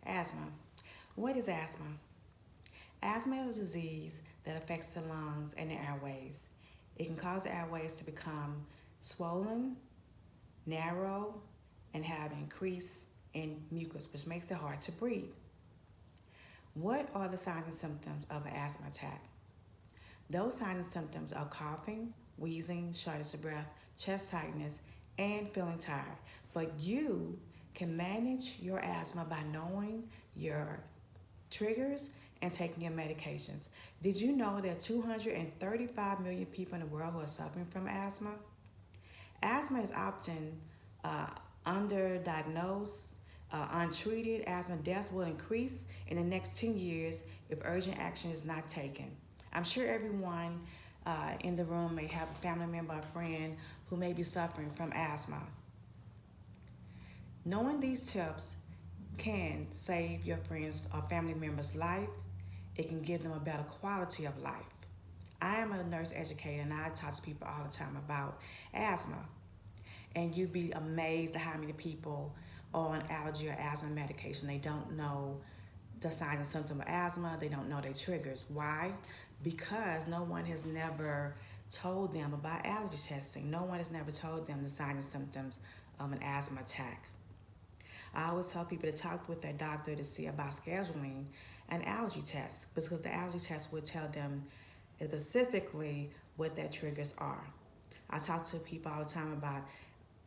Asthma. What is asthma? Asthma is a disease that affects the lungs and the airways. It can cause the airways to become swollen, narrow, and have an increase in mucus, which makes it hard to breathe. What are the signs and symptoms of an asthma attack? Those signs and symptoms are coughing, wheezing, shortness of breath, chest tightness, and feeling tired. But you can manage your asthma by knowing your triggers and taking your medications. Did you know there are 235 million people in the world who are suffering from asthma? Asthma is often uh, underdiagnosed, untreated. Asthma deaths will increase in the next 10 years if urgent action is not taken. I'm sure everyone in the room may have a family member or friend who may be suffering from asthma. Knowing these tips can save your friends or family members' life. It can give them a better quality of life. I am a nurse educator and I talk to people all the time about asthma. And you'd be amazed at how many people are on allergy or asthma medication. They don't know the signs and symptoms of asthma. They don't know their triggers. Why? Because no one has never told them about allergy testing. No one has never told them the signs and symptoms of an asthma attack. I always tell people to talk with their doctor to see about scheduling an allergy test because the allergy test will tell them specifically what their triggers are. I talk to people all the time about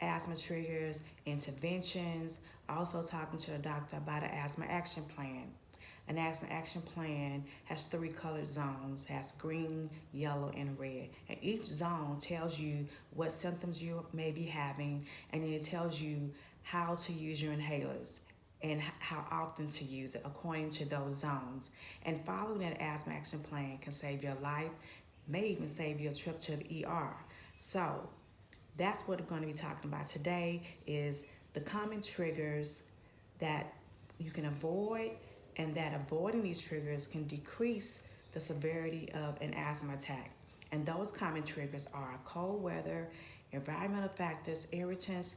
asthma triggers, interventions, also talking to the doctor about an asthma action plan. An asthma action plan has 3 colored zones, has green, yellow, and red. And each zone tells you what symptoms you may be having, and then it tells you how to use your inhalers and how often to use it according to those zones. And following that asthma action plan can save your life, may even save you a trip to the ER. So that's what we're going to be talking about today is the common triggers that you can avoid and that avoiding these triggers can decrease the severity of an asthma attack. And those common triggers are cold weather, environmental factors, irritants,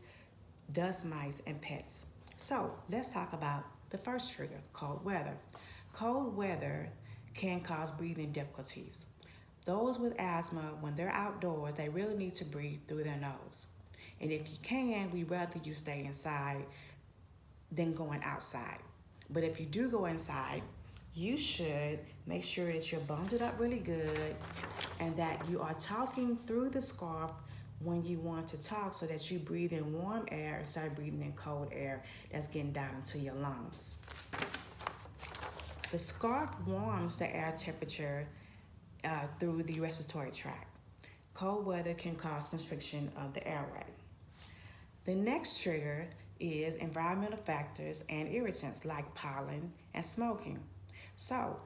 dust mites, and pets. So let's talk about the first trigger, cold weather. Cold weather can cause breathing difficulties. Those with asthma, when they're outdoors, they really need to breathe through their nose. And if you can, we'd rather you stay inside than going outside. But if you do go inside, you should make sure that you're bundled up really good and that you are talking through the scarf when you want to talk so that you breathe in warm air instead of breathing in cold air that's getting down into your lungs. The scarf warms the air temperature through the respiratory tract. Cold weather can cause constriction of the airway. The next trigger is environmental factors and irritants like pollen and smoking. So,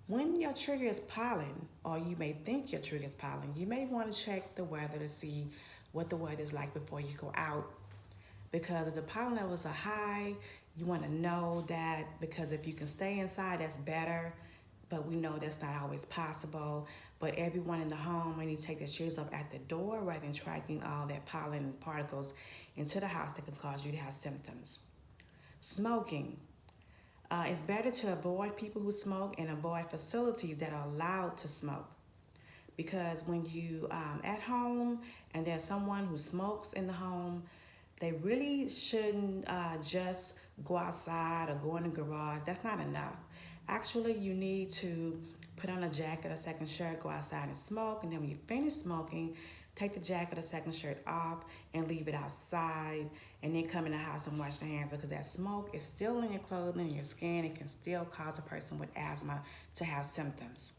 when your trigger is pollen, or you may think your trigger is pollen, you may want to check the weather to see what the weather is like before you go out. Because if the pollen levels are high, you want to know that because if you can stay inside, that's better. But we know that's not always possible. But everyone in the home may need to take their shoes off at the door rather than tracking all that pollen particles into the house that can cause you to have symptoms. Smoking. It's better to avoid people who smoke and avoid facilities that are allowed to smoke. Because when you at home and there's someone who smokes in the home, they really shouldn't just go outside or go in the garage. That's not enough. Actually, you need to put on a jacket or second shirt, go outside and smoke, and then when you finish smoking, take the jacket or second shirt off and leave it outside, and then come in the house and wash your hands because that smoke is still in your clothing and your skin. It can still cause a person with asthma to have symptoms.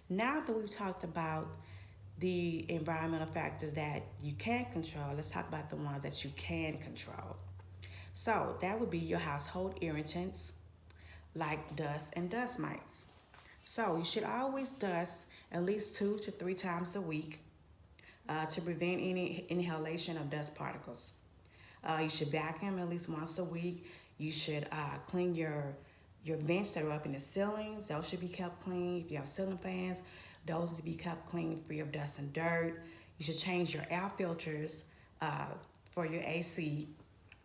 Now that we've talked about the environmental factors that you can't control, let's talk about the ones that you can control. So that would be your household irritants like dust and dust mites. So you should always dust at least 2 to 3 times a week to prevent any inhalation of dust particles. You should vacuum at least once a week. You should clean your vents that are up in the ceilings. Those should be kept clean. If you have ceiling fans, those need to be kept clean, free of dust and dirt. You should change your air filters for your AC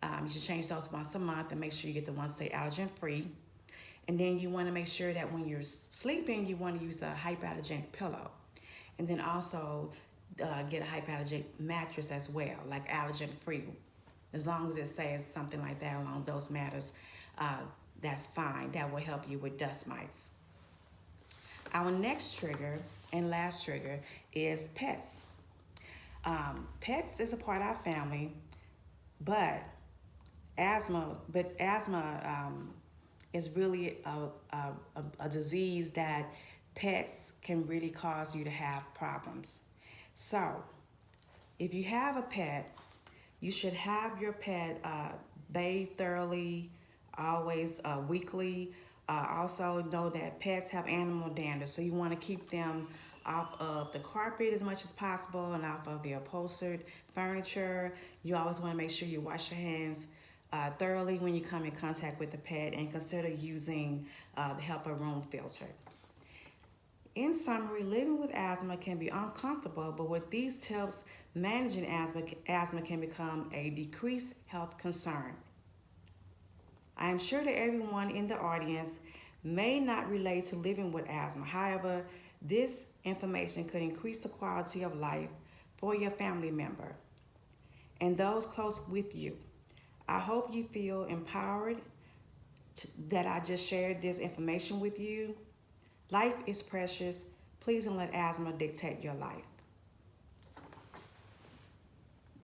You should change those once a month and make sure you get the ones that say allergen free. And then you want to make sure that when you're sleeping, you want to use a hypoallergenic pillow. And then also get a hypoallergenic mattress as well, like allergen free. As long as it says something like that along those matters, that's fine. That will help you with dust mites. Our next trigger and last trigger is pets. Pets is a part of our family, but asthma is really a disease that pets can really cause you to have problems. So if you have a pet, you should have your pet bathe thoroughly, always weekly. Also know that pets have animal dander, so you want to keep them off of the carpet as much as possible and off of the upholstered furniture. You always want to make sure you wash your hands thoroughly when you come in contact with the pet, and consider using the HEPA room filter. In summary, living with asthma can be uncomfortable, but with these tips, managing asthma can become a decreased health concern. I am sure that everyone in the audience may not relate to living with asthma. However, this information could increase the quality of life for your family member and those close with you. I hope you feel empowered that I just shared this information with you. Life is precious. Please don't let asthma dictate your life.